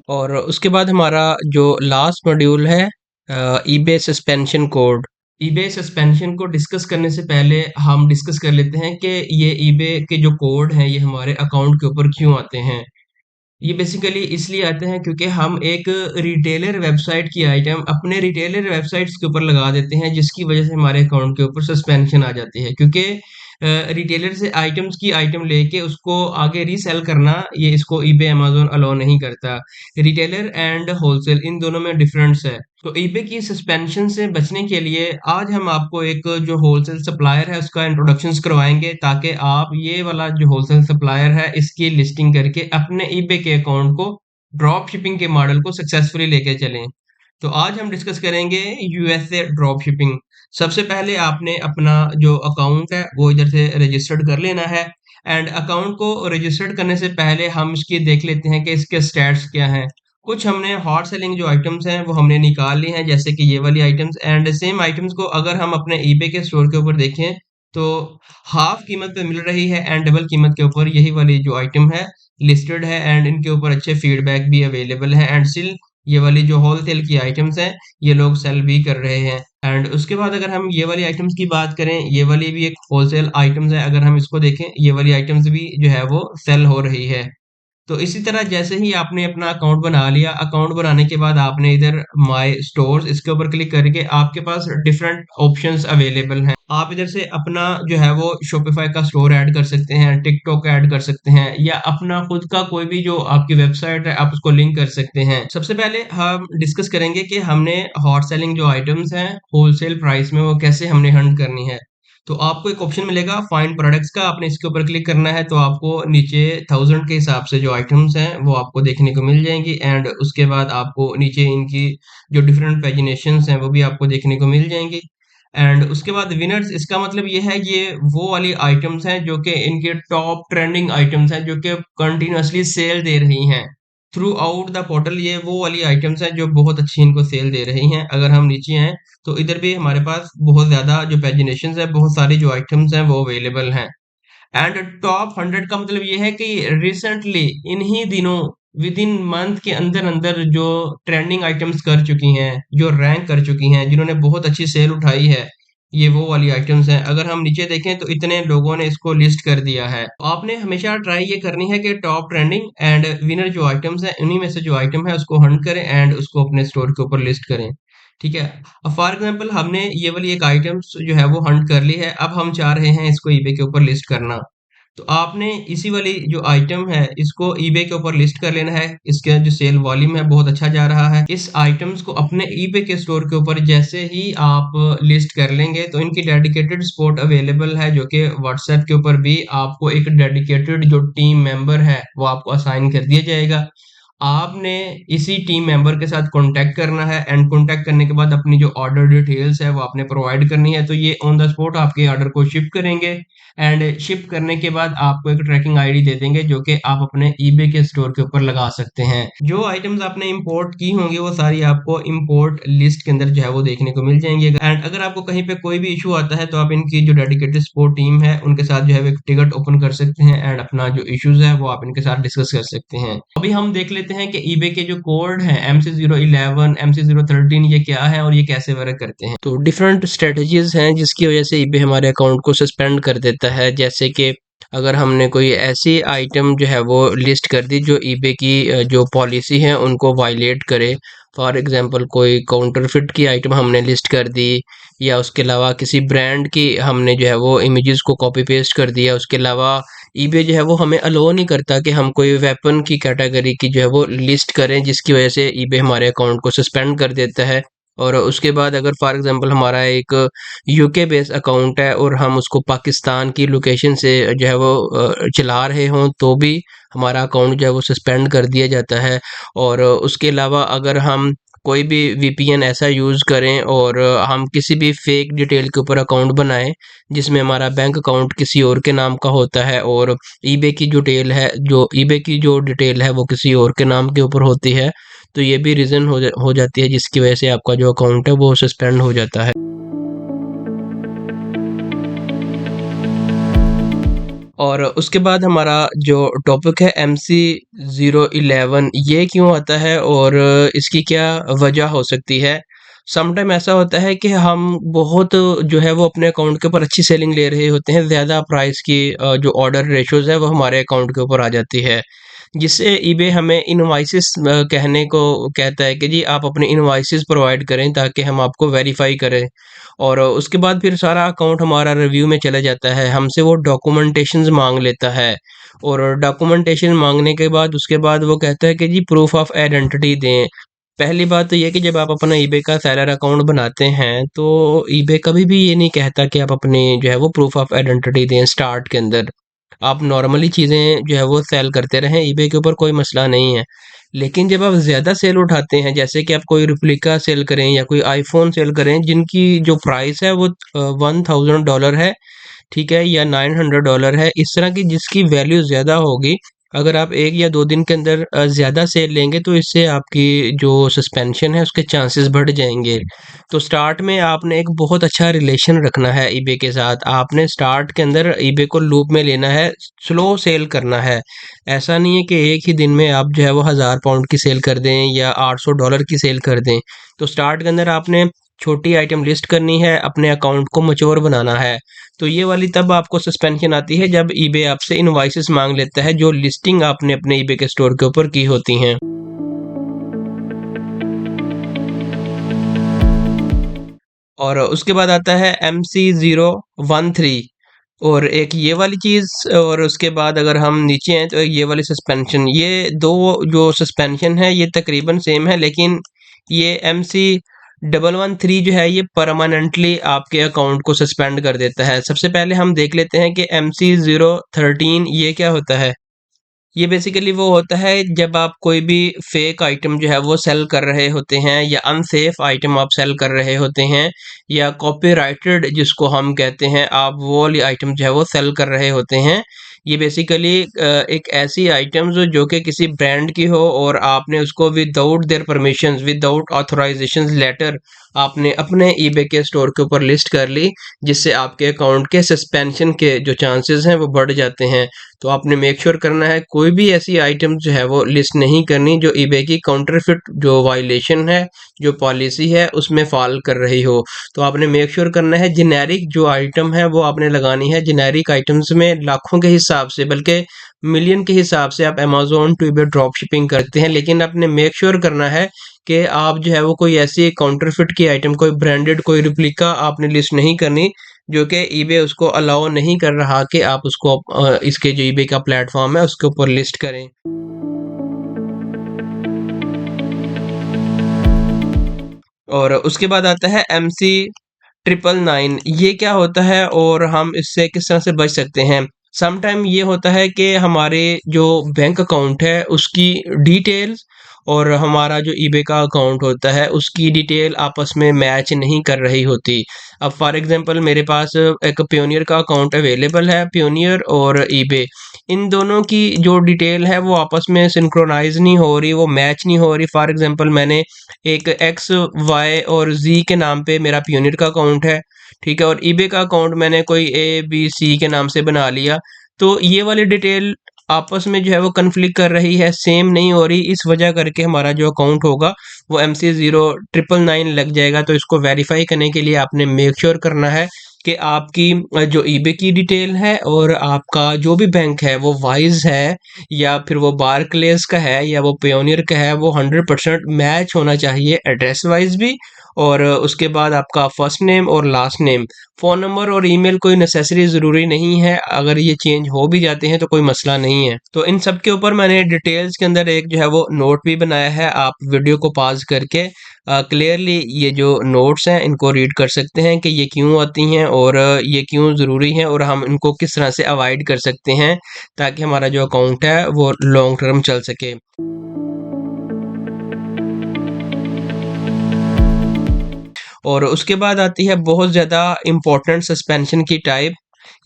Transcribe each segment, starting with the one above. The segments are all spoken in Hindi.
और उसके बाद हमारा जो लास्ट मॉड्यूल है eBay suspension code. EBay suspension को डिस्कस करने से पहले हम डिस्कस कर लेते हैं कि ये ईबे के जो कोड हैं ये हमारे अकाउंट के ऊपर क्यों आते हैं। ये बेसिकली इसलिए आते हैं क्योंकि हम एक रिटेलर वेबसाइट की आइटम अपने रिटेलर वेबसाइट्स के ऊपर लगा देते हैं, जिसकी वजह से हमारे अकाउंट के ऊपर सस्पेंशन आ जाती है। क्योंकि रिटेलर से आइटम्स की आइटम लेके उसको आगे रीसेल करना, ये इसको ईबे अमेज़न अलाउ नहीं करता। रिटेलर एंड होलसेल इन दोनों में डिफरेंस है। तो ईबे की सस्पेंशन से बचने के लिए आज हम आपको एक जो होलसेल सप्लायर है उसका इंट्रोडक्शंस करवाएंगे, ताकि आप ये वाला जो होलसेल सप्लायर है इसकी लिस्टिंग करके अपने ईबे के अकाउंट को ड्रॉप शिपिंग के मॉडल को सक्सेसफुली लेके चलें। तो आज हम डिस्कस करेंगे यूएसए ड्रॉप शिपिंग। सबसे पहले आपने अपना जो अकाउंट है वो इधर से रजिस्टर्ड कर लेना है। एंड अकाउंट को रजिस्टर्ड करने से पहले हम इसकी देख लेते हैं कि इसके स्टैट्स क्या हैं। कुछ हमने हॉट सेलिंग जो आइटम्स हैं वो हमने निकाल ली हैं, जैसे कि ये वाली आइटम्स। एंड सेम आइटम्स को अगर हम अपने ईबे के स्टोर के ऊपर देखें तो हाफ कीमत पे मिल रही है एंड डबल कीमत के ऊपर यही वाली जो आइटम है लिस्टेड है। एंड इनके ऊपर अच्छे फीडबैक भी अवेलेबल है। एंड स्टिल ये वाली जो होलसेल की आइटम्स हैं ये लोग सेल भी कर रहे हैं। एंड उसके बाद अगर हम ये वाली आइटम्स की बात करें, ये वाली भी एक होलसेल आइटम्स है। अगर हम इसको देखें, ये वाली आइटम्स भी जो है वो सेल हो रही है। तो इसी तरह जैसे ही आपने अपना अकाउंट बना लिया, अकाउंट बनाने के बाद आपने इधर माय स्टोर्स इसके ऊपर क्लिक करके आपके पास डिफरेंट ऑप्शंस अवेलेबल हैं। आप इधर से अपना जो है वो शॉपिफाई का स्टोर ऐड कर सकते हैं, टिकटॉक ऐड कर सकते हैं, या अपना खुद का कोई भी जो आपकी वेबसाइट है आप उसको लिंक कर सकते हैं। सबसे पहले हम डिस्कस करेंगे कि हमने हॉट सेलिंग जो आइटम्स हैं होलसेल प्राइस में वो कैसे हमने हंट करनी है। तो आपको एक ऑप्शन मिलेगा फाइंड प्रोडक्ट्स का, आपने इसके ऊपर क्लिक करना है तो आपको नीचे 1000 के हिसाब से जो आइटम्स हैं वो आपको देखने को मिल जाएंगी। एंड उसके बाद आपको नीचे इनकी जो डिफरेंट पैजिनेशंस हैं वो भी आपको देखने को मिल जाएंगी। एंड उसके बाद विनर्स, इसका मतलब ये है ये वो वाली आइटम्स हैं जो कि इनके टॉप ट्रेंडिंग आइटम्स हैं जो कि कंटिन्यूअसली सेल दे रही हैं थ्रू आउट द पोर्टल। ये वो वाली आइटम्स हैं जो बहुत अच्छी इनको सेल दे रही हैं। अगर हम नीचे हैं तो इधर भी हमारे पास बहुत ज़्यादा जो पैजिनेशंस है, बहुत सारी जो आइटम्स हैं वो अवेलेबल हैं। एंड टॉप 100 का मतलब ये है कि रिसेंटली इन्हीं दिनों विद इन मंथ के अंदर अंदर जो ट्रेंडिंग आइटम्स कर चुकी हैं, जो रैंक कर चुकी हैं, जिन्होंने बहुत अच्छी सेल उठाई है, ये वो वाली आइटम्स हैं। अगर हम नीचे देखें तो इतने लोगों ने इसको लिस्ट कर दिया है। तो आपने हमेशा ट्राई ये करनी है कि टॉप ट्रेंडिंग एंड विनर जो आइटम्स हैं उन्हीं में से जो आइटम है उसको हंट करें एंड उसको अपने स्टोर के ऊपर लिस्ट करें। ठीक है। अब फॉर एग्जांपल हमने ये वाली एक आइटम्स जो है वो हंट कर ली है, अब हम चाह रहे हैं इसको ईबे के ऊपर लिस्ट करना। तो आपने इसी वाली जो आइटम है इसको ईबे के ऊपर लिस्ट कर लेना है। इसका जो सेल वॉल्यूम है बहुत अच्छा जा रहा है। इस आइटम्स को अपने ईबे के स्टोर के ऊपर जैसे ही आप लिस्ट कर लेंगे तो इनकी डेडिकेटेड स्पॉट अवेलेबल है, जो कि व्हाट्सएप के ऊपर भी आपको एक डेडिकेटेड जो टीम मेंबर है वो आपको असाइन कर दिया जाएगा। आपने इसी टीम मेंबर के साथ कांटेक्ट करना है एंड कांटेक्ट करने के बाद अपनी जो ऑर्डर डिटेल्स है वो आपने प्रोवाइड करनी है। तो ये ऑन द स्पॉट आपके ऑर्डर को शिप करेंगे एंड शिप करने के बाद आपको एक ट्रैकिंग आईडी दे देंगे जो कि आप अपने ईबे के स्टोर के ऊपर लगा सकते हैं। जो आइटम्स आपने इंपोर्ट की होंगी वो सारी आपको इंपोर्ट लिस्ट के अंदर जो है वो देखने को मिल जाएंगे। एंड अगर आपको कहीं पे कोई भी इशू आता है तो आप इनकी जो डेडिकेटेड सपोर्ट टीम है उनके साथ जो है एक टिकट ओपन कर सकते हैं एंड अपना जो इश्यूज है वो आप इनके साथ डिस्कस कर सकते हैं। अभी हम देख लेते हैं कि ईबे के जो कोड है MC011 MC013 ये क्या है और ये कैसे वर्क करते हैं। तो डिफरेंट स्ट्रेटजीज हैं जिसकी वजह से ईबे हमारे अकाउंट को सस्पेंड कर देता है। जैसे कि अगर हमने कोई ऐसी आइटम जो है वो लिस्ट कर दी जो ईबे की जो पॉलिसी है उनको वायलेट करे। फॉर एग्जांपल कोई काउंटरफिट की आइटम हमने लिस्ट कर दी, या उसके अलावा किसी ब्रांड की हमने जो है वो इमेजेस को कॉपी पेस्ट कर दिया। उसके अलावा ईबे जो है वो हमें अलाउ नहीं करता कि हम कोई वेपन की कैटेगरी की जो है वो लिस्ट करें, जिसकी वजह से ईबे हमारे अकाउंट को सस्पेंड कर देता है। और उसके बाद अगर फॉर एग्जांपल हमारा एक यूके बेस्ड अकाउंट है और हम उसको पाकिस्तान की लोकेशन से जो है वो चला रहे हों तो भी हमारा अकाउंट जो है वो सस्पेंड कर दिया जाता है। और उसके अलावा अगर हम कोई भी वीपीएन ऐसा यूज़ करें और हम किसी भी फेक डिटेल के ऊपर अकाउंट बनाएं जिसमें हमारा बैंक अकाउंट किसी और के नाम का होता है और ईबे की जो डिटेल है वो किसी और के नाम के ऊपर होती है, तो ये भी रीज़न हो जाती है जिसकी वजह से आपका जो अकाउंट है वो सस्पेंड हो जाता है। और उसके बाद हमारा जो टॉपिक है MC011, ये क्यों आता है और इसकी क्या वजह हो सकती है। समटाइम ऐसा होता है कि हम बहुत जो है वो अपने अकाउंट के ऊपर अच्छी सेलिंग ले रहे होते हैं, ज़्यादा प्राइस की जो ऑर्डर रेशोज़ है वो हमारे अकाउंट के ऊपर आ जाती है, जिससे ईबे हमें इनवॉइसेस कहने को कहता है कि जी आप अपने इनवॉइसेस प्रोवाइड करें ताकि हम आपको वेरीफाई करें। और उसके बाद फिर सारा अकाउंट हमारा रिव्यू में चला जाता है, हमसे वो डॉक्यूमेंटेशंस मांग लेता है। और डॉक्यूमेंटेशन मांगने के बाद उसके बाद वो कहता है कि जी प्रूफ ऑफ आइडेंटिटी दें। पहली बात तो ये कि जब आप अपना ईबे का सेलर अकाउंट बनाते हैं तो ईबे कभी भी ये नहीं कहता कि आप अपनी जो है वो प्रूफ ऑफ आइडेंटिटी दें स्टार्ट के अंदर। आप नॉर्मली चीज़ें जो है वो सेल करते रहें, ईबे के ऊपर कोई मसला नहीं है। लेकिन जब आप ज़्यादा सेल उठाते हैं, जैसे कि आप कोई रेप्लिका सेल करें या कोई आईफ़ोन सेल करें जिनकी जो प्राइस है वो $1000 है, ठीक है? या $900 है, इस तरह की जिसकी वैल्यू ज़्यादा होगी, अगर आप 1 या 2 दिन के अंदर ज़्यादा सेल लेंगे तो इससे आपकी जो सस्पेंशन है उसके चांसेस बढ़ जाएँगे। तो स्टार्ट में आपने एक बहुत अच्छा रिलेशन रखना है ईबे के साथ। आपने स्टार्ट के अंदर ईबे को लूप में लेना है, स्लो सेल करना है। ऐसा नहीं है कि एक ही दिन में आप जो है वो £1000 की सेल कर दें या $800 की सेल कर दें। तो स्टार्ट के अंदर आपने छोटी आइटम लिस्ट करनी है, अपने अकाउंट को मैच्योर बनाना है। तो ये वाली तब आपको सस्पेंशन आती है जब ईबे आपसे इनवॉइसेस मांग लेता है जो लिस्टिंग आपने अपने ईबे के स्टोर के ऊपर की होती हैं। और उसके बाद आता है MC013, और एक ये वाली चीज़, और उसके बाद अगर हम नीचे हैं तो ये वाली सस्पेंशन, ये दो जो सस्पेंशन है ये तकरीबन सेम है, लेकिन ये MC113 जो है ये परमानेंटली आपके अकाउंट को सस्पेंड कर देता है। सबसे पहले हम देख लेते हैं कि MC013 ये क्या होता है। ये बेसिकली वो होता है जब आप कोई भी फेक आइटम जो है वो सेल कर रहे होते हैं या अनसेफ आइटम आप सेल कर रहे होते हैं या कॉपीराइटेड जिसको हम कहते हैं, आप वो वाली आइटम जो है वो सेल कर रहे होते हैं। ये बेसिकली एक ऐसी आइटम जो कि किसी ब्रांड की हो और आपने उसको without their permissions, without authorisation letter आपने अपने ईबे के स्टोर के ऊपर लिस्ट कर ली, जिससे आपके अकाउंट के सस्पेंशन के जो चांसेस हैं वो बढ़ जाते हैं। तो आपने मेक श्योर करना है कोई भी ऐसी आइटम जो है वो लिस्ट नहीं करनी जो ईबे की काउंटरफिट जो वायलेशन है, जो पॉलिसी है उसमें फॉल कर रही हो। तो आपने मेक श्योर करना है जेनेरिक जो आइटम है वो आपने लगानी है। जेनेरिक आइटम्स में लाखों के हिसाब से, बल्कि मिलियन के हिसाब से आप Amazon to eBay drop shipping करते हैं, लेकिन आपने मेक श्योर करना है कि आप जो है वो कोई ऐसी काउंटरफिट की आइटम, कोई ब्रांडेड, कोई रिप्लिका आपने लिस्ट नहीं करनी जो कि ईबे उसको अलाउ नहीं कर रहा कि आप उसको इसके जो ईबे का प्लेटफॉर्म है उसके ऊपर लिस्ट करें। और उसके बाद आता है MC999, ये क्या होता है और हम इससे किस तरह से बच सकते हैं। सम टाइम ये होता है कि हमारे जो बैंक अकाउंट है उसकी डिटेल्स और हमारा जो ईबे का अकाउंट होता है उसकी डिटेल आपस में मैच नहीं कर रही होती। अब फॉर एग्जांपल मेरे पास एक पियोनियर का अकाउंट अवेलेबल है, पियोनियर और ईबे, इन दोनों की जो डिटेल है वो आपस में सिंक्रोनाइज नहीं हो रही, वो मैच नहीं हो रही। फॉर एग्जांपल मैंने एक एक्स, वाई और जी के नाम पे मेरा पियोनियर का अकाउंट है, ठीक है, और ईबे का अकाउंट मैंने कोई ए बी सी के नाम से बना लिया। तो ये वाली डिटेल आपस में जो है वो कन्फ्लिक्ट कर रही है, सेम नहीं हो रही, इस वजह करके हमारा जो अकाउंट होगा वो MC099 लग जाएगा। तो इसको वेरीफाई करने के लिए आपने मेक श्योर करना है कि आपकी जो ईबे की डिटेल है और आपका जो भी बैंक है वो वाइज है या फिर वो बारक्लेस का है या वो पियोनियर का है, वो 100% मैच होना चाहिए, एड्रेस वाइज भी। और उसके बाद आपका फर्स्ट नेम और लास्ट नेम, फ़ोन नंबर और ईमेल कोई नेसेसरी ज़रूरी नहीं है, अगर ये चेंज हो भी जाते हैं तो कोई मसला नहीं है। तो इन सब के ऊपर मैंने डिटेल्स के अंदर एक जो है वो नोट भी बनाया है, आप वीडियो को पॉज़ करके क्लियरली ये जो नोट्स हैं इनको रीड कर सकते हैं कि ये क्यों आती हैं और ये क्यों ज़रूरी हैं और हम इनको किस तरह से अवॉइड कर सकते हैं ताकि हमारा जो अकाउंट है वो लॉन्ग टर्म चल सके। और उसके बाद आती है बहुत ज़्यादा इम्पोर्टेंट सस्पेंशन की टाइप,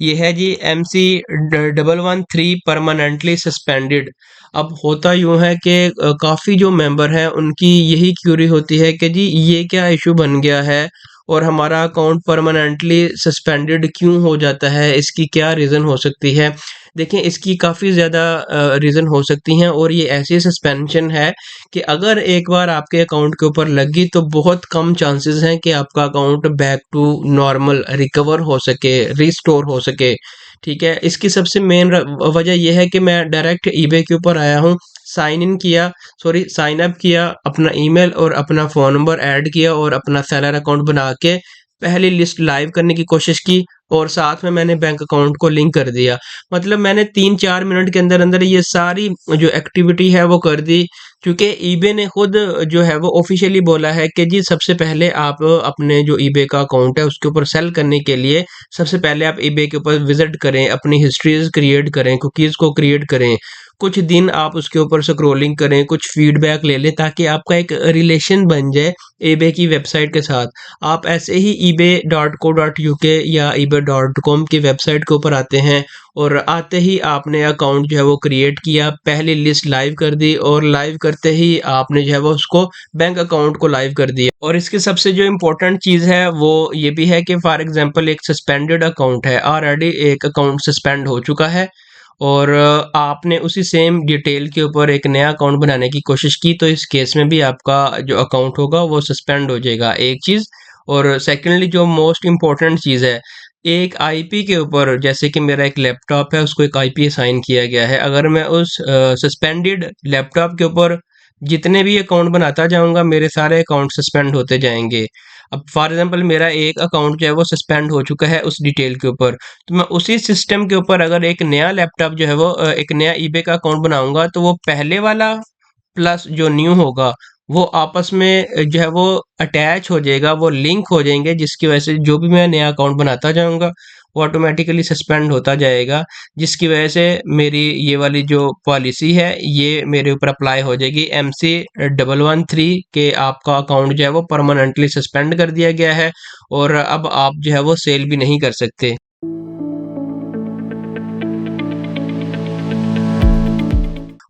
ये है जी MC113 परमानेंटली सस्पेंडेड। अब होता यूँ है कि काफ़ी जो मेंबर हैं उनकी यही क्यूरी होती है कि जी ये क्या इशू बन गया है और हमारा अकाउंट परमानेंटली सस्पेंडेड क्यों हो जाता है, इसकी क्या रीज़न हो सकती है? देखिए, इसकी काफ़ी ज़्यादा रीज़न हो सकती हैं और ये ऐसी सस्पेंशन है कि अगर एक बार आपके अकाउंट के ऊपर लग गई तो बहुत कम चांसेस हैं कि आपका account back to normal recover हो सके, रिस्टोर हो सके। ठीक है? इसकी सबसे मेन वजह ये है कि मैं डायरेक्ट ईबे के ऊपर आया हूँ, साइन अप किया, अपना ईमेल और अपना फ़ोन नंबर ऐड किया और अपना सेलर अकाउंट बना के पहली लिस्ट लाइव करने की कोशिश की और साथ में मैंने बैंक अकाउंट को लिंक कर दिया। मतलब मैंने 3-4 मिनट के अंदर-अंदर ये सारी जो एक्टिविटी है वो कर दी, क्योंकि ईबे ने खुद जो है वो ऑफ़िशियली बोला है कि जी सबसे पहले आप अपने जो ईबे का अकाउंट है उसके ऊपर सेल करने के लिए सबसे पहले आप ईबे के ऊपर विज़िट करें, अपनी हिस्ट्रीज़ क्रिएट करें, कुकीज़ को क्रिएट करें। कुछ दिन आप उसके ऊपर स्क्रॉलिंग करें, कुछ फीडबैक ले लें ताकि आपका एक रिलेशन बन जाए ईबे की वेबसाइट के साथ। आप ऐसे ही ebay.co.uk या ebay.com की वेबसाइट के ऊपर आते हैं और आते ही आपने अकाउंट जो है वो क्रिएट किया, पहली लिस्ट लाइव कर दी और लाइव करते ही आपने जो है वो उसको बैंक अकाउंट को लाइव कर दिया। और इसकी सबसे जो इम्पोर्टेंट चीज़ है वो ये भी है कि फॉर एग्जांपल एक सस्पेंडेड अकाउंट है, ऑलरेडी एक अकाउंट सस्पेंड हो चुका है और आपने उसी सेम डिटेल के ऊपर एक नया अकाउंट बनाने की कोशिश की, तो इस केस में भी आपका जो अकाउंट होगा वो सस्पेंड हो जाएगा, एक चीज़। और सेकेंडली जो मोस्ट इम्पोर्टेंट चीज़ है, एक आईपी के ऊपर, जैसे कि मेरा एक लैपटॉप है उसको एक आईपी असाइन किया गया है, अगर मैं उस सस्पेंडेड लैपटॉप के ऊपर जितने भी अकाउंट बनाता जाऊंगा मेरे सारे अकाउंट सस्पेंड होते जाएंगे। अब फॉर एग्जांपल मेरा एक अकाउंट जो है वो सस्पेंड हो चुका है उस डिटेल के ऊपर, तो मैं उसी सिस्टम के ऊपर अगर एक नया लैपटॉप जो है वो एक नया ईबे का अकाउंट बनाऊंगा तो वो पहले वाला प्लस जो न्यू होगा वो आपस में जो है वो अटैच हो जाएगा, वो लिंक हो जाएंगे, जिसकी वजह से जो भी मैं नया अकाउंट बनाता जाऊंगा वो ऑटोमेटिकली सस्पेंड होता जाएगा, जिसकी वजह से मेरी ये वाली जो पॉलिसी है ये मेरे ऊपर अप्लाई हो जाएगी MC113 के आपका अकाउंट जो है वो परमानेंटली सस्पेंड कर दिया गया है और अब आप जो है वो सेल भी नहीं कर सकते।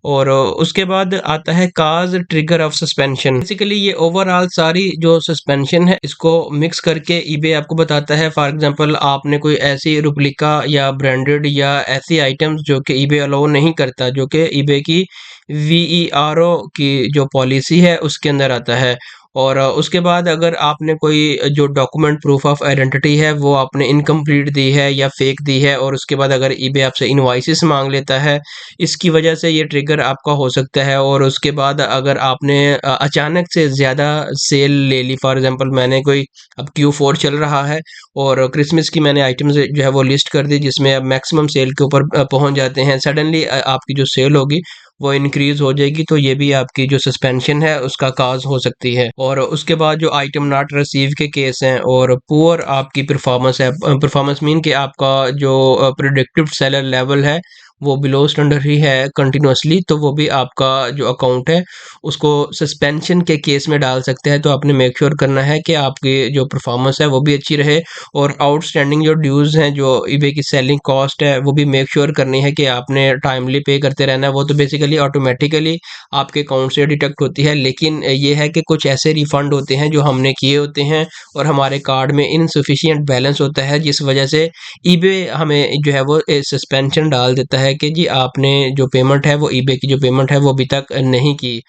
और उसके बाद आता है काज ट्रिगर ऑफ सस्पेंशन। बेसिकली ये ओवरऑल सारी जो सस्पेंशन है इसको मिक्स करके ईबे आपको बताता है। फॉर एग्जांपल आपने कोई ऐसी रुपलिका या ब्रांडेड या ऐसी आइटम्स जो कि ईबे अलाउ नहीं करता, जो कि ईबे की वीईआरओ की जो पॉलिसी है उसके अंदर आता है। और उसके बाद अगर आपने कोई जो डॉक्यूमेंट प्रूफ ऑफ आइडेंटिटी है वो आपने इनकम्प्लीट दी है या फेक दी है और उसके बाद अगर ईबे आपसे इनवॉइसेस मांग लेता है, इसकी वजह से ये ट्रिगर आपका हो सकता है। और उसके बाद अगर आपने अचानक से ज़्यादा सेल ले ली, फॉर एग्जांपल मैंने कोई, अब Q4 चल रहा है और क्रिसमस की मैंने आइटम्स जो है वो लिस्ट कर दी जिसमें अब मैक्सिमम सेल के ऊपर पहुंच जाते हैं, सडनली आपकी जो सेल होगी वो इंक्रीज हो जाएगी, तो ये भी आपकी जो सस्पेंशन है उसका काज हो सकती है। और उसके बाद जो आइटम नॉट रिसीव के केस हैं और पुअर आपकी परफॉर्मेंस है, परफॉर्मेंस मीन कि आपका जो प्रिडिक्टिव सेलर लेवल है वो बिलो स्टैंडर्ड ही है कंटिन्यूअसली, तो वो भी आपका जो अकाउंट है उसको सस्पेंशन के केस में डाल सकते हैं। तो आपने मेक श्योर करना है कि आपकी जो परफॉर्मेंस है वो भी अच्छी रहे और आउटस्टैंडिंग जो ड्यूज़ हैं, जो ईबे की सेलिंग कॉस्ट है, वो भी मेक श्योर करनी है कि आपने टाइमली पे करते रहना है। वो तो बेसिकली ऑटोमेटिकली आपके अकाउंट से डिडक्ट होती है, लेकिन ये है कि कुछ ऐसे रिफंड होते हैं जो हमने किए होते हैं और हमारे कार्ड में इनसफिशिएंट बैलेंस होता है, जिस वजह से ईबे हमें जो है वो सस्पेंशन डाल देता है कि जी आपने जो पेमेंट है वो ईबे की जो पेमेंट है वो अभी तक नहीं की।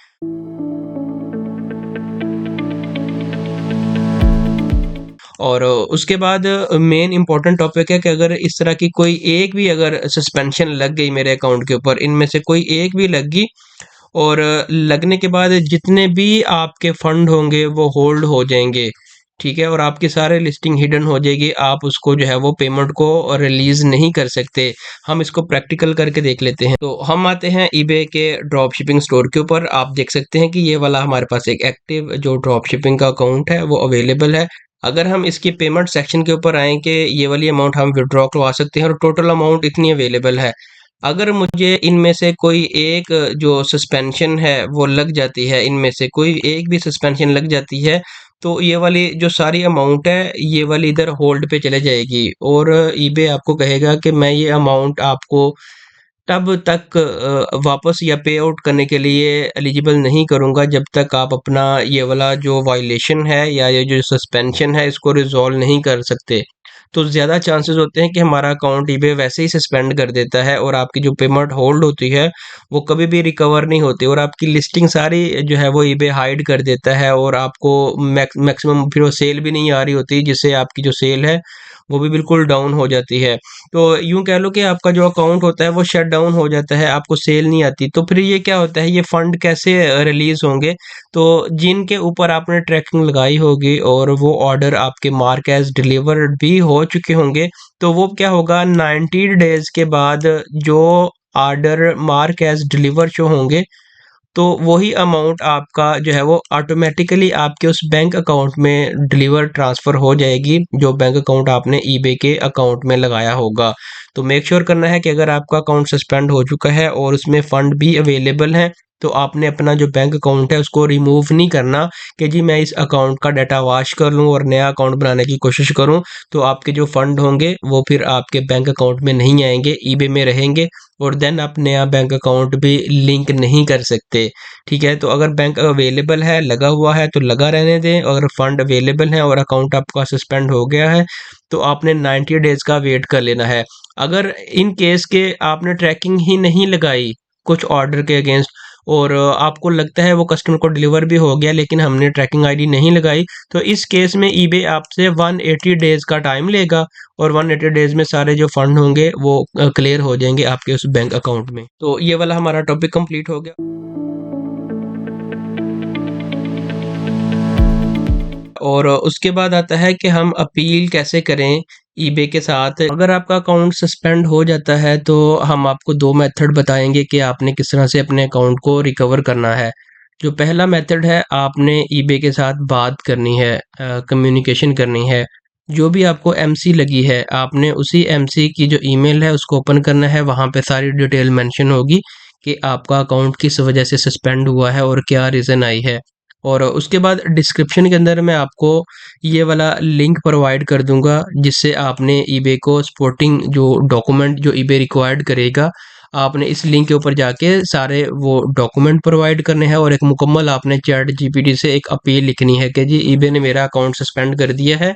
और उसके बाद मेन इंपॉर्टेंट टॉपिक है कि अगर इस तरह की कोई एक भी अगर सस्पेंशन लग गई मेरे अकाउंट के ऊपर, इनमें से कोई एक भी लग गई और लगने के बाद जितने भी आपके फंड होंगे वो होल्ड हो जाएंगे, ठीक है, और आपकी सारे लिस्टिंग हिडन हो जाएगी, आप उसको जो है वो पेमेंट को रिलीज नहीं कर सकते। हम इसको प्रैक्टिकल करके देख लेते हैं। तो हम आते हैं ईबे के ड्रॉप शिपिंग स्टोर के ऊपर। आप देख सकते हैं कि ये वाला हमारे पास एक एक्टिव जो ड्रॉप शिपिंग का अकाउंट है वो अवेलेबल है। अगर हम इसके पेमेंट सेक्शन के ऊपर आए कि ये वाली अमाउंट हम विड्रॉ करवा सकते हैं और टोटल अमाउंट इतनी अवेलेबल है, अगर मुझे इनमें से कोई एक जो सस्पेंशन है वो लग जाती है, इनमें से कोई एक भी सस्पेंशन लग जाती है, तो ये वाली जो सारी अमाउंट है ये वाली इधर होल्ड पे चले जाएगी और ईबे आपको कहेगा कि मैं ये अमाउंट आपको तब तक वापस या पे आउट करने के लिए एलिजिबल नहीं करूँगा जब तक आप अपना ये वाला जो वायलेशन है या ये जो सस्पेंशन है इसको रिजॉल्व नहीं कर सकते। तो ज़्यादा चांसेस होते हैं कि हमारा अकाउंट ईबे वैसे ही सस्पेंड कर देता है और आपकी जो पेमेंट होल्ड होती है वो कभी भी रिकवर नहीं होती और आपकी लिस्टिंग सारी जो है वो ईबे हाइड कर देता है और आपको मैक्सिमम फिर वो सेल भी नहीं आ रही होती, जिससे आपकी जो सेल है वो भी बिल्कुल डाउन हो जाती है। तो यूँ कह लो कि आपका जो अकाउंट होता है वो शट डाउन हो जाता है, आपको सेल नहीं आती। तो फिर ये क्या होता है, ये फंड कैसे रिलीज़ होंगे? तो जिनके ऊपर आपने ट्रैकिंग लगाई होगी और वो ऑर्डर आपके मार्क एज़ डिलीवर्ड भी हो चुके होंगे, तो वो क्या होगा 90 डेज़ के बाद जो order mark as deliver show होंगे, तो वही अमाउंट आपका जो है वो ऑटोमेटिकली आपके उस बैंक अकाउंट में डिलीवर ट्रांसफ़र हो जाएगी, जो बैंक अकाउंट आपने ईबे के अकाउंट में लगाया होगा। तो मेक श्योर करना है कि अगर आपका अकाउंट सस्पेंड हो चुका है और उसमें फ़ंड भी अवेलेबल हैं, तो आपने अपना जो बैंक अकाउंट है उसको रिमूव नहीं करना कि जी मैं इस अकाउंट का डाटा वॉश कर लूँ और नया अकाउंट बनाने की कोशिश करूँ। तो आपके जो फ़ंड होंगे वो फिर आपके बैंक अकाउंट में नहीं आएँगे, ईबे में रहेंगे और देन आप नया बैंक अकाउंट भी लिंक नहीं कर सकते। ठीक है? तो अगर बैंक अवेलेबल है, लगा हुआ है तो लगा रहने दें, अगर फंड अवेलेबल है और अकाउंट आपका सस्पेंड हो गया है, तो आपने 90 डेज़ का वेट कर लेना है। अगर इन केस के आपने ट्रैकिंग ही नहीं लगाई कुछ ऑर्डर के अगेंस्ट और आपको लगता है वो कस्टमर को डिलीवर भी हो गया लेकिन हमने ट्रैकिंग आईडी नहीं लगाई, तो इस केस में ईबे आपसे 180 डेज़ का टाइम लेगा और 180 डेज़ में सारे जो फंड होंगे वो क्लियर हो जाएँगे आपके उस बैंक अकाउंट में। तो ये वाला हमारा टॉपिक कंप्लीट हो गया। और उसके बाद आता है कि हम अपील कैसे करें ईबे के साथ। अगर आपका अकाउंट सस्पेंड हो जाता है तो हम आपको 2 मेथड बताएँगे कि आपने किस तरह से अपने अकाउंट को रिकवर करना है। जो पहला मेथड है, आपने ईबे के साथ बात करनी है, कम्युनिकेशन करनी है। जो भी आपको एमसी लगी है, आपने उसी एमसी की जो ईमेल है उसको ओपन करना है, वहाँ पे सारी डिटेल मेंशन होगी कि आपका अकाउंट किस वजह से सस्पेंड हुआ है और क्या रीज़न आई है। और उसके बाद डिस्क्रिप्शन के अंदर मैं आपको ये वाला लिंक प्रोवाइड कर दूंगा जिससे आपने ईबे को सपोर्टिंग जो डॉक्यूमेंट जो ईबे रिक्वायर्ड करेगा, आपने इस लिंक के ऊपर जाके सारे वो डॉक्यूमेंट प्रोवाइड करने हैं और एक मुकम्मल आपने चैट जीपीटी से एक अपील लिखनी है कि जी ईबे ने मेरा अकाउंट सस्पेंड कर दिया है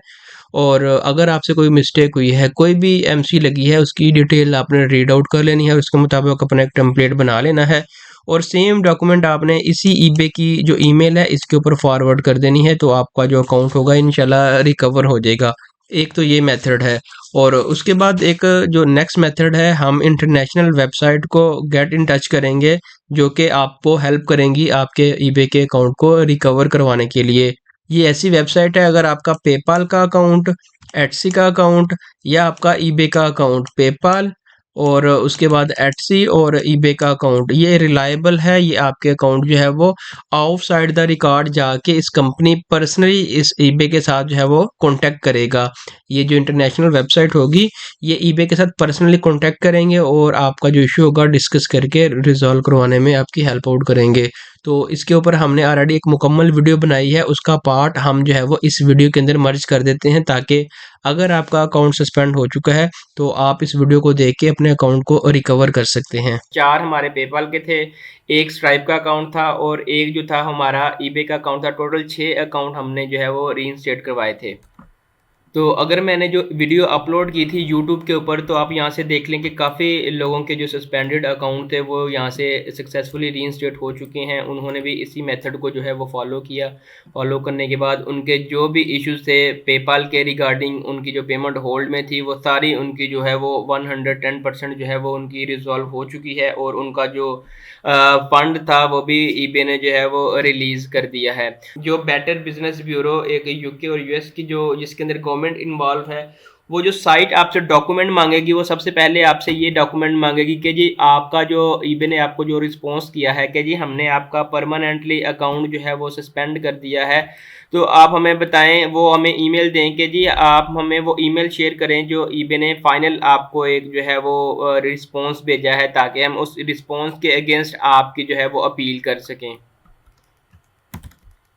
और अगर आपसे कोई मिस्टेक हुई है, कोई भी एमसी लगी है, उसकी डिटेल आपने रीड आउट कर लेनी है और उसके मुताबिक अपना एक टेम्पलेट बना लेना है और सेम डॉक्यूमेंट आपने इसी ईबे की जो ईमेल है इसके ऊपर फॉरवर्ड कर देनी है, तो आपका जो अकाउंट होगा इंशाल्लाह रिकवर हो जाएगा। एक तो ये मेथड है और उसके बाद एक जो नेक्स्ट मेथड है, हम इंटरनेशनल वेबसाइट को गेट इन टच करेंगे जो कि आपको हेल्प करेंगी आपके ईबे के अकाउंट को रिकवर करवाने के लिए। ये ऐसी वेबसाइट है, अगर आपका पेपाल का अकाउंट, एटसी का अकाउंट या आपका ईबे का अकाउंट, पेपाल और उसके बाद एटसी और ईबे का अकाउंट ये रिलायबल है, ये आपके अकाउंट जो है वो आउटसाइड द रिकॉर्ड जाके इस कंपनी पर्सनली इस ईबे के साथ जो है वो कांटेक्ट करेगा। ये जो इंटरनेशनल वेबसाइट होगी ये ईबे के साथ पर्सनली कांटेक्ट करेंगे और आपका जो इशू होगा डिस्कस करके रिजॉल्व करवाने में आपकी हेल्प आउट करेंगे। तो इसके ऊपर हमने ऑलरेडी एक मुकम्मल वीडियो बनाई है, उसका पार्ट हम जो है वो इस वीडियो के अंदर मर्ज कर देते हैं ताकि अगर आपका अकाउंट सस्पेंड हो चुका है तो आप इस वीडियो को देख के अपने अकाउंट को रिकवर कर सकते हैं। 4 हमारे पेपाल के थे, 1 स्ट्राइप का अकाउंट था और एक जो था हमारा ईबे का अकाउंट था। टोटल 6 अकाउंट हमने जो है वो रीइंस्टेट करवाए थे। तो अगर मैंने जो वीडियो अपलोड की थी यूट्यूब के ऊपर, तो आप यहाँ से देख लें कि काफ़ी लोगों के जो सस्पेंडेड अकाउंट थे वो यहाँ से सक्सेसफुली रीइंस्टेट हो चुके हैं। उन्होंने भी इसी मेथड को जो है वो फॉलो किया। फॉलो करने के बाद उनके जो भी इश्यूज थे पेपाल के रिगार्डिंग, उनकी जो पेमेंट होल्ड में थी वो सारी उनकी जो है वो 110% जो है वो उनकी रिजॉल्व हो चुकी है और उनका जो फंड था वो भी ईबे ने जो है वो रिलीज कर दिया है। जो बेटर बिजनेस ब्यूरो एक यूके और यूएस की जो जिसके अंदर गवर्नमेंट इन्वॉल्व है, वो जो साइट आपसे डॉक्यूमेंट मांगेगी वो सबसे पहले आपसे ये डॉक्यूमेंट मांगेगी कि जी आपका जो ईबे ने आपको जो रिस्पॉन्स किया है कि जी हमने आपका परमानेंटली अकाउंट जो है वो सस्पेंड कर दिया है, तो आप हमें बताएं, वो हमें ईमेल दें कि जी आप हमें वो ईमेल शेयर करें जो ईबे ने फाइनल आपको एक जो है वो रिस्पॉन्स भेजा है ताकि हम उस रिस्पॉन्स के अगेंस्ट आपकी जो है वो अपील कर सकें।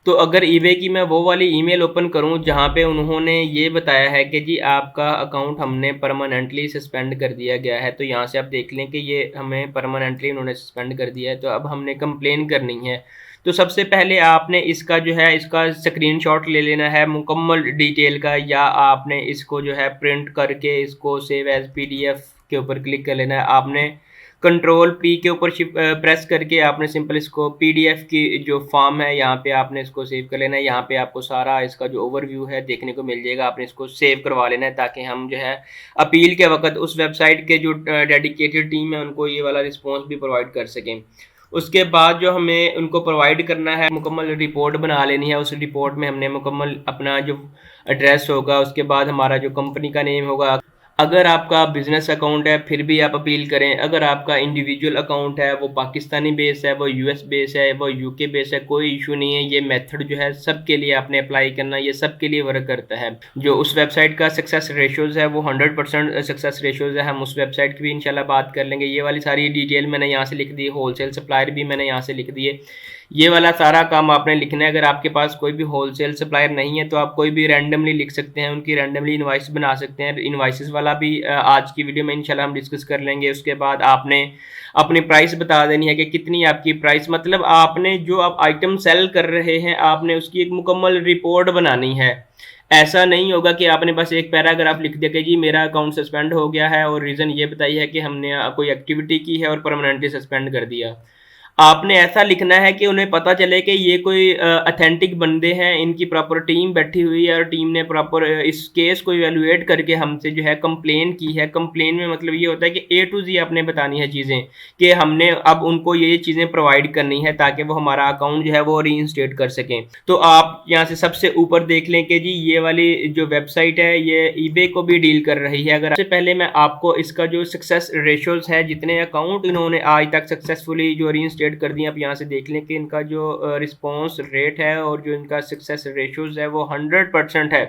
तो अगर ईबे की मैं वो वाली ईमेल ओपन करूं जहां पे उन्होंने ये बताया है कि जी आपका अकाउंट हमने परमानेंटली सस्पेंड कर दिया गया है, तो यहाँ से आप देख लें कि ये हमें परमानेंटली उन्होंने सस्पेंड कर दिया है। तो अब हमने कंप्लेन करनी है। तो सबसे पहले आपने इसका जो है इसका स्क्रीनशॉट ले लेना है मुकम्मल डिटेल का, या आपने इसको जो है प्रिंट करके इसको सेव एज पीडीएफ के ऊपर क्लिक कर लेना है। आपने कंट्रोल पी के ऊपर प्रेस करके आपने सिंपल इसको पीडीएफ की जो फॉर्म है यहाँ पे आपने इसको सेव कर लेना है। यहाँ पे आपको सारा इसका जो ओवरव्यू है देखने को मिल जाएगा। आपने इसको सेव करवा लेना है ताकि हम जो है अपील के वक्त उस वेबसाइट के जो डेडिकेटेड टीम है उनको ये वाला रिस्पॉन्स भी प्रोवाइड कर सकें। उसके बाद जो हमें उनको प्रोवाइड करना है, मुकम्मल रिपोर्ट बना लेनी है। उस रिपोर्ट में हमने मुकम्मल अपना जो एड्रेस होगा, उसके बाद हमारा जो कंपनी का नेम होगा, अगर आपका बिजनेस अकाउंट है फिर भी आप अपील करें। अगर आपका इंडिविजुअल अकाउंट है वो पाकिस्तानी बेस है, वो यूएस बेस है, वो यूके बेस है, कोई इशू नहीं है। ये मेथड जो है सबके लिए आपने अप्लाई करना, ये सबके लिए वर्क करता है। जो उस वेबसाइट का सक्सेस रेशियोज है वो 100% सक्सेस रेशियोज है। हम उस वेबसाइट की भी इंशाल्लाह बात कर लेंगे। ये वाली सारी डिटेल मैंने यहाँ से लिख दी, होलसेल सप्लायर भी मैंने यहाँ से लिख दिए। ये वाला सारा काम आपने लिखना है। अगर आपके पास कोई भी होलसेल सप्लायर नहीं है तो आप कोई भी रैंडमली लिख सकते हैं, उनकी रैंडमली इनवाइस बना सकते हैं। इनवाइसेस वाला भी आज की वीडियो में इंशाल्लाह हम डिस्कस कर लेंगे। उसके बाद आपने अपनी प्राइस बता देनी है कि कितनी आपकी प्राइस, मतलब आपने जो आप आइटम सेल कर रहे हैं आपने उसकी एक मुकम्मल रिपोर्ट बनानी है। ऐसा नहीं होगा कि आपने बस एक पैराग्राफ लिख दिया कि जी मेरा अकाउंट सस्पेंड हो गया है और रीज़न ये बताई है कि हमने कोई एक्टिविटी की है और परमानेंटली सस्पेंड कर दिया। आपने ऐसा लिखना है कि उन्हें पता चले कि ये कोई ऑथेंटिक बंदे हैं, इनकी प्रॉपर टीम बैठी हुई है और टीम ने प्रॉपर इस केस को इवैल्यूएट करके हमसे जो है कंप्लेन की है। कंप्लेन में मतलब ये होता है कि ए टू जी आपने बतानी है चीज़ें, कि हमने अब उनको ये चीज़ें प्रोवाइड करनी है ताकि वो हमारा अकाउंट जो है वो रीइंस्टेट कर सकें। तो आप यहाँ से सबसे ऊपर देख लें कि जी ये वाली जो वेबसाइट है ये ईबे को भी डील कर रही है। अगर सबसे पहले मैं आपको इसका जो सक्सेस रेशियोज है, जितने अकाउंट इन्होंने आज तक सक्सेसफुली जो रीइंस्टेट कर दी, आप यहाँ से देख लें कि इनका जो रिस्पॉन्स रेट है और जो इनका सक्सेस रेशियोज है वो 100% है।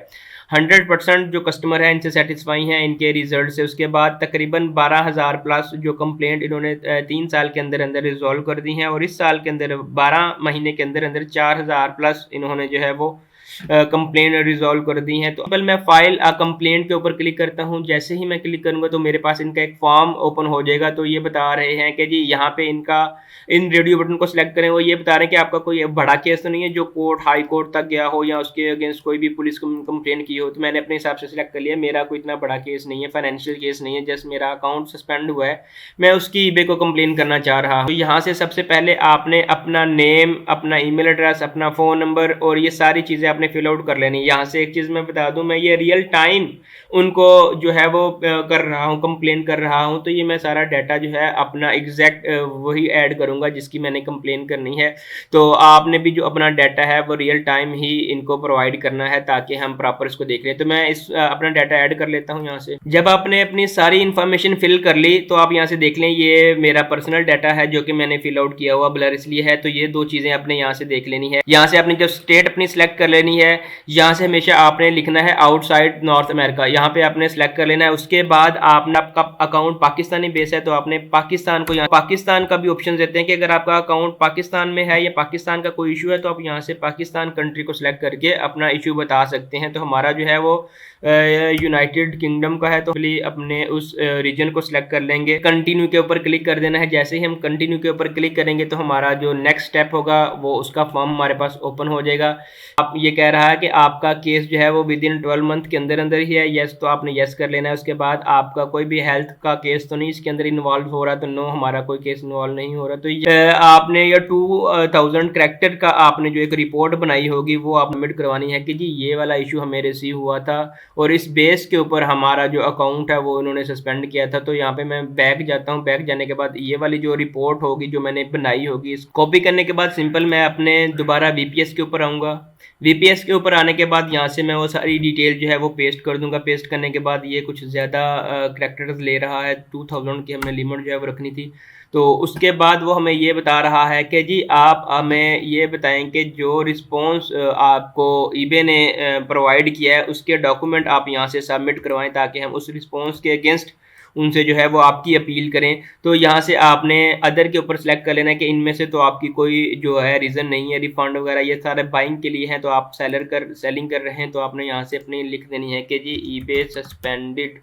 100% जो कस्टमर है इनसे सेटिस्फाई हैं इनके रिजल्ट से। उसके बाद तकरीबन 12,000 प्लस जो कंप्लेंट इन्होंने 3 साल के अंदर अंदर रिजॉल्व कर दी हैं, और इस साल के अंदर 12 महीने के अंदर अंदर 4,000 प्लस इन्होंने जो है वो कंप्लेंट रिजॉल्व कर दी हैं। तो मैं फाइल कंप्लेंट के ऊपर क्लिक करता हूं। जैसे ही मैं क्लिक करूंगा तो मेरे पास इनका एक फॉर्म ओपन हो जाएगा। तो ये बता रहे हैं कि जी यहाँ पे इनका इन रेडियो बटन को सिलेक्ट करें। वो ये बता रहे हैं कि आपका कोई बड़ा केस तो नहीं है जो कोर्ट हाई कोर्ट तक गया हो या उसके अगेंस्ट कोई भी पुलिस कंप्लेंट की हो। तो मैंने अपने हिसाब से सिलेक्ट कर लिया, मेरा कोई इतना बड़ा केस नहीं है, फाइनेंशियल केस नहीं है, जस्ट मेरा अकाउंट सस्पेंड हुआ है, मैं उसकी ईबे को कंप्लेन करना चाह रहा हूँ। तो यहाँ से सबसे पहले आपने अपना नेम, अपना ईमेल एड्रेस, अपना फ़ोन नंबर और ये सारी चीज़ें आपने फिल आउट कर लेनी। यहाँ से एक चीज़ मैं बता दूं, मैं ये रियल टाइम उनको जो है वो कर रहा हूँ, कंप्लेन कर रहा हूँ। तो ये मैं सारा डाटा जो है अपना एग्जैक्ट वही ऐड करूँगा जिसकी मैंने कंप्लेन करनी है। तो आपने भी जो अपना डाटा है वो रियल टाइम ही इनको प्रोवाइड करना है ताकि हम प्रॉपर इसको देख लें। तो मैं इस अपना डाटा ऐड कर लेता हूँ यहाँ से। जब आपने अपनी सारी इन्फॉर्मेशन फिल कर ली तो आप यहाँ से देख लें ये मेरा पर्सनल डाटा है जो कि मैंने फिल आउट किया हुआ, ब्लर इसलिए है। तो ये दो चीज़ें आपने यहाँ से देख लेनी है। यहाँ से आपने जब स्टेट अपनी सिलेक्ट कर लेनी है, यहाँ से हमेशा आपने लिखना है आउटसाइड नॉर्थ अमेरिका, यहाँ पे आपने सेलेक्ट कर लेना है। उसके बाद आपने आपका अकाउंट पाकिस्तानी बेस है तो आपने पाकिस्तान को, यहाँ पाकिस्तान का भी ऑप्शन देते हैं कि अगर आपका अकाउंट पाकिस्तान में है या पाकिस्तान का कोई इशू है तो आप यहाँ से पाकिस्तान कंट्री को सिलेक्ट करके अपना इशू बता सकते हैं। तो हमारा जो है वो यूनाइटेड किंगडम का है तो अपने उस रीजन को सिलेक्ट कर लेंगे। कंटिन्यू के ऊपर क्लिक कर देना है। जैसे ही हम कंटिन्यू के ऊपर क्लिक करेंगे तो हमारा जो नेक्स्ट स्टेप होगा वो उसका फॉर्म हमारे पास ओपन हो जाएगा। आप ये कह रहा है कि आपका केस जो है वो विद इन 12 मंथ के अंदर अंदर ही है, यस तो आपने यस कर लेना है। उसके बाद आपका कोई भी हेल्थ का केस तो नहीं इसके अंदर इन्वॉल्व हो रहा, तो नो हमारा कोई केस इन्वॉल्व नहीं हो रहा। तो ये आपने ये 2000 कैरेक्टर का आपने जो एक रिपोर्ट बनाई होगी वो आप सबमिट करवानी है कि जी ये वाला इशू हमें रिसीव हुआ था और इस बेस के ऊपर हमारा जो अकाउंट है वो इन्होंने सस्पेंड किया था। तो यहाँ पे मैं बैक जाता हूँ। बैक जाने के बाद ये वाली जो रिपोर्ट होगी जो मैंने बनाई होगी, इस कॉपी करने के बाद सिंपल मैं अपने दोबारा वीपीएस के ऊपर आऊँगा। वीपीएस के ऊपर आने के बाद यहाँ से मैं वो सारी डिटेल जो है वो पेस्ट कर दूंगा। पेस्ट करने के बाद ये कुछ ज़्यादा करैक्टर्स ले रहा है, 2000 की हमने लिमिट जो है वो रखनी थी। तो उसके बाद वो हमें ये बता रहा है कि जी आप हमें ये बताएं कि जो रिस्पॉन्स आपको ईबे ने प्रोवाइड किया है उसके डॉक्यूमेंट आप यहाँ से सबमिट करवाएं ताकि हम उस रिस्पॉन्स के अगेंस्ट उनसे जो है वो आपकी अपील करें। तो यहाँ से आपने अदर के ऊपर सेलेक्ट कर लेना है कि इनमें से तो आपकी कोई जो है रीज़न नहीं है, रिफंड वगैरह ये सारे बाइंग के लिए हैं। तो आप सेलिंग कर रहे हैं तो आपने यहाँ से अपनी लिख देनी है कि जी ईबे सस्पेंडेड।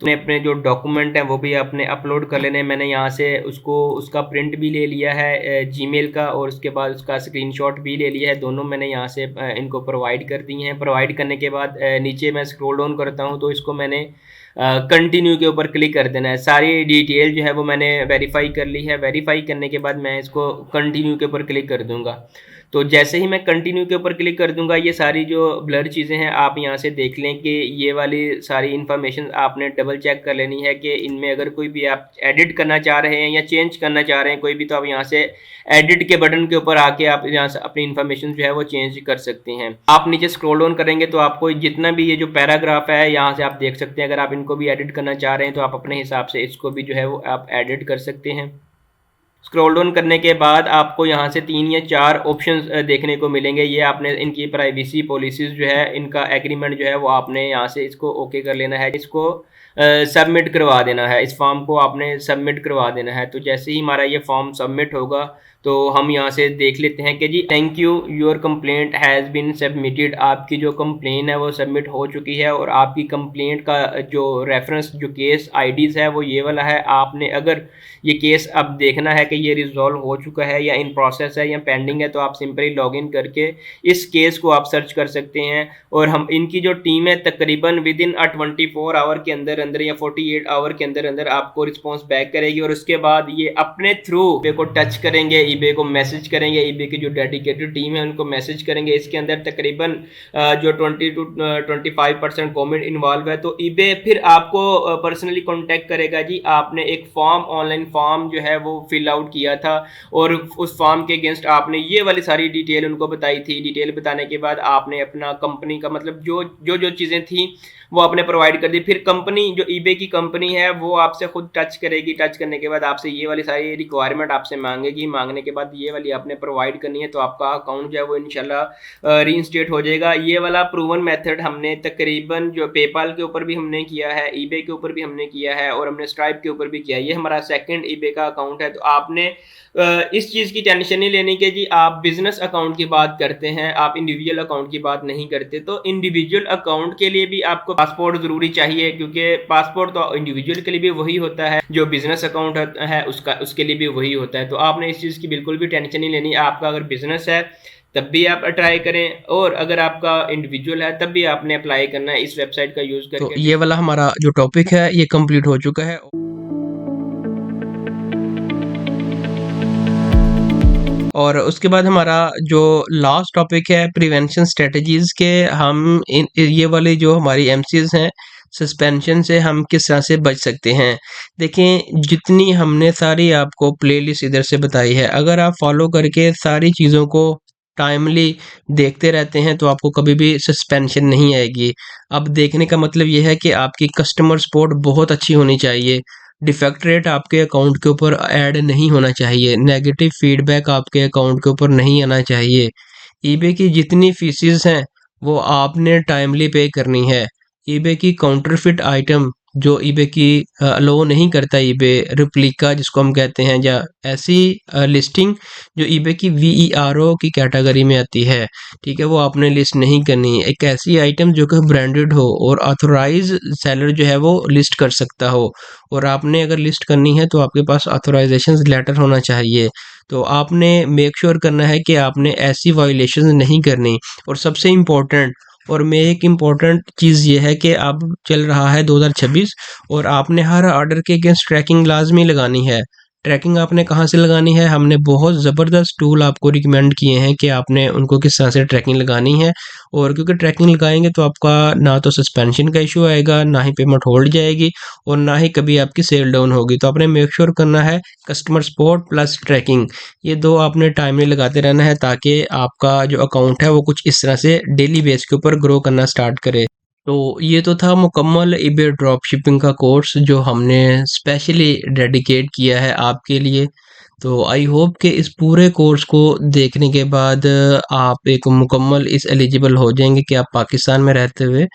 तो अपने जो डॉक्यूमेंट हैं वो भी आपने अपलोड कर लेने हैं। मैंने यहाँ से उसको उसका प्रिंट भी ले लिया है जीमेल का, और उसके बाद उसका स्क्रीनशॉट भी ले लिया है। दोनों मैंने यहाँ से इनको प्रोवाइड कर दी हैं। प्रोवाइड करने के बाद नीचे मैं स्क्रॉल डाउन करता हूँ तो इसको मैंने कंटिन्यू के ऊपर क्लिक कर देना है। सारी डिटेल जो है वो मैंने वेरीफाई कर ली है। वेरीफाई करने के बाद मैं इसको कंटिन्यू के ऊपर क्लिक कर दूंगा। तो जैसे ही मैं कंटिन्यू के ऊपर क्लिक कर दूंगा, ये सारी जो ब्लर चीज़ें हैं आप यहाँ से देख लें कि ये वाली सारी इन्फॉर्मेशन आपने डबल चेक कर लेनी है कि इनमें अगर कोई भी आप एडिट करना चाह रहे हैं या चेंज करना चाह रहे हैं कोई भी, तो आप यहाँ से एडिट के बटन के ऊपर आके आप यहाँ से अपनी इन्फॉर्मेशन जो है वो चेंज कर सकते हैं। आप नीचे स्क्रॉल डाउन करेंगे तो आपको जितना भी ये जो पैराग्राफ है यहाँ से आप देख सकते हैं। अगर आप इनको भी एडिट करना चाह रहे हैं तो आप अपने हिसाब से इसको भी जो है वो आप एडिट कर सकते हैं। स्क्रॉल डाउन करने के बाद आपको यहाँ से 3 या 4 ऑप्शंस देखने को मिलेंगे। ये आपने इनकी प्राइवेसी पॉलिसीज़ जो है, इनका एग्रीमेंट जो है वो आपने यहाँ से इसको ओके कर लेना है। इसको सबमिट करवा देना है। इस फॉर्म को आपने सबमिट करवा देना है। तो जैसे ही हमारा ये फॉर्म सबमिट होगा तो हम यहाँ से देख लेते हैं कि जी thank you your complaint has been submitted. आपकी जो कंप्लेन है वो सबमिट हो चुकी है, और आपकी कंप्लेंट का जो रेफरेंस जो केस आईडीज़ है वो ये वाला है। आपने अगर ये केस अब देखना है कि ये रिजॉल्व हो चुका है या इन प्रोसेस है या पेंडिंग है, तो आप सिंपली लॉगिन करके इस केस को आप सर्च कर सकते हैं। और हम इनकी जो टीम है तकरीबन विद इन 24 आवर के अंदर अंदर या 48 आवर के अंदर अंदर आपको रिस्पॉन्स बैक करेगी। और उसके बाद ये अपने थ्रू ईबे को टच करेंगे, ईबे को मैसेज करेंगे, ईबे की जो डेडिकेटेड टीम है उनको मैसेज करेंगे। इसके अंदर तकरीबन जो 20 to 25% कॉमेंट इन्वॉल्व है। तो ईबे फिर आपको पर्सनली कॉन्टेक्ट करेगा। जी आपने एक फॉर्म ऑनलाइन फॉर्म जो है वो फिल आउट किया था, और उस फॉर्म के अगेंस्ट आपने ये वाली सारी डिटेल उनको बताई थी। डिटेल बताने के बाद आपने अपना कंपनी का मतलब जो चीज़ें थी वो आपने प्रोवाइड कर दी। फिर कंपनी जो ईबे की कंपनी है वो आपसे खुद टच करेगी। टच करने के बाद आपसे ये वाली सारी रिक्वायरमेंट आपसे मांगेगी। मांगने के बाद ये वाली आपने प्रोवाइड करनी है। तो आपका अकाउंट जो है वो इंशाल्लाह रीइंस्टेट हो जाएगा। ये वाला प्रूवन मेथड हमने तकरीबन जो पेपाल के ऊपर भी हमने किया है, ईबे के ऊपर भी हमने किया है, और हमने स्ट्राइप के ऊपर भी किया है। ये हमारा सेकंड ईबे का अकाउंट है। तो आपने इस चीज़ की टेंशन नहीं लेनी कि जी आप बिजनेस अकाउंट की बात करते हैं, आप इंडिविजुअल अकाउंट की बात नहीं करते। तो इंडिविजुअल अकाउंट के लिए भी आपको पासपोर्ट ज़रूरी चाहिए, क्योंकि पासपोर्ट तो इंडिविजुअल के लिए भी वही होता है जो बिजनेस अकाउंट है उसके लिए भी वही होता है। तो आपने इस चीज़ की बिल्कुल भी टेंशन नहीं लेनी। आपका अगर बिजनेस है तब भी आप ट्राई करें, और अगर आपका इंडिविजुअल है तब भी आपने अप्लाई करना है इस वेबसाइट का यूज़ तो करके। ये वाला हमारा जो टॉपिक है ये कंप्लीट हो चुका है। और उसके बाद हमारा जो लास्ट टॉपिक है प्रिवेंशन स्ट्रेटजीज के, हम ये वाले जो हमारी एमसीएस हैं सस्पेंशन से हम किस तरह से बच सकते हैं। देखें, जितनी हमने सारी आपको प्लेलिस्ट इधर से बताई है, अगर आप फॉलो करके सारी चीज़ों को टाइमली देखते रहते हैं तो आपको कभी भी सस्पेंशन नहीं आएगी। अब देखने का मतलब ये है कि आपकी कस्टमर सपोर्ट बहुत अच्छी होनी चाहिए। डिफेक्ट रेट आपके अकाउंट के ऊपर ऐड नहीं होना चाहिए। नेगेटिव फीडबैक आपके अकाउंट के ऊपर नहीं आना चाहिए। ईबे की जितनी फीसेस हैं वो आपने टाइमली पे करनी है। ईबे की काउंटरफिट आइटम जो ईबे की अलो नहीं करता, ईबे रिप्लिका जिसको हम कहते हैं, या ऐसी लिस्टिंग जो ईबे की वीईआरओ की कैटेगरी में आती है, ठीक है, वो आपने लिस्ट नहीं करनी। एक ऐसी आइटम जो कि ब्रांडेड हो और ऑथोराइज सेलर जो है वो लिस्ट कर सकता हो, और आपने अगर लिस्ट करनी है तो आपके पास ऑथराइजेशन लेटर होना चाहिए। तो आपने मेक श्योर करना है कि आपने ऐसी वायलेशन नहीं करनी। और सबसे इम्पोर्टेंट, और में एक इम्पॉर्टेंट चीज़ ये है कि अब चल रहा है 2026, और आपने हर ऑर्डर के अगेंस्ट ट्रैकिंग लाजमी लगानी है। ट्रैकिंग आपने कहाँ से लगानी है, हमने बहुत ज़बरदस्त टूल आपको रिकमेंड किए हैं कि आपने उनको किस तरह से ट्रैकिंग लगानी है। और क्योंकि ट्रैकिंग लगाएंगे तो आपका ना तो सस्पेंशन का इशू आएगा, ना ही पेमेंट होल्ड जाएगी, और ना ही कभी आपकी सेल डाउन होगी। तो आपने मेक श्योर करना है कस्टमर सपोर्ट प्लस ट्रैकिंग, ये दो आपने टाइमली लगाते रहना है, ताकि आपका जो अकाउंट है वो कुछ इस तरह से डेली बेस के ऊपर ग्रो करना स्टार्ट करे। तो ये तो था मुकम्मल ईबे ड्रॉप शिपिंग का कोर्स जो हमने स्पेशली डेडिकेट किया है आपके लिए, तो आई होप कि इस पूरे कोर्स को देखने के बाद आप एक मुकम्मल इस एलिजिबल हो जाएंगे कि आप पाकिस्तान में रहते हुए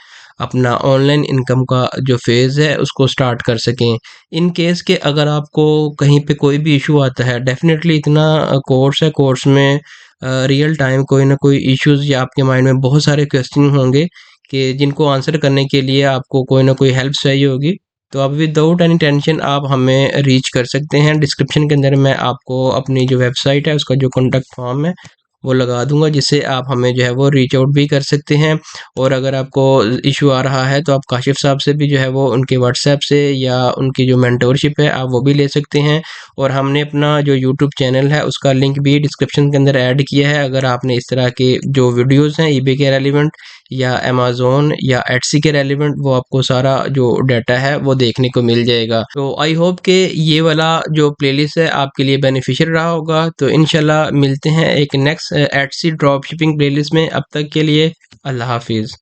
अपना ऑनलाइन इनकम का जो फेज़ है उसको स्टार्ट कर सकें। इन केस के अगर आपको कहीं पे कोई भी इशू आता है, डेफिनेटली इतना कोर्स है, कोर्स में रियल टाइम कोई ना कोई इश्यूज या आपके माइंड में बहुत सारे क्वेश्चन होंगे कि जिनको आंसर करने के लिए आपको कोई ना कोई हेल्प चाहिए होगी। तो आप विदाउट एनी टेंशन आप हमें रीच कर सकते हैं। डिस्क्रिप्शन के अंदर मैं आपको अपनी जो वेबसाइट है उसका जो कॉन्टैक्ट फॉर्म है वो लगा दूंगा, जिससे आप हमें जो है वो रीच आउट भी कर सकते हैं। और अगर आपको इशू आ रहा है तो आप काशिफ साहब से भी जो है वो उनके व्हाट्सएप से या उनकी जो मेंटोरशिप है आप वो भी ले सकते हैं। और हमने अपना जो यूट्यूब चैनल है उसका लिंक भी डिस्क्रिप्शन के अंदर ऐड किया है। अगर आपने इस तरह के जो वीडियोस हैं ईबे के रेलिवेंट या अमेज़न या एटसी के रेलिवेंट, वो आपको सारा जो डाटा है वो देखने को मिल जाएगा। तो आई होप कि ये वाला जो प्लेलिस्ट है आपके लिए बेनिफिशियल रहा होगा। तो इंशाल्लाह मिलते हैं एक next Etsy drop shipping playlist में। अब तक के लिए अल्लाह हाफिज़।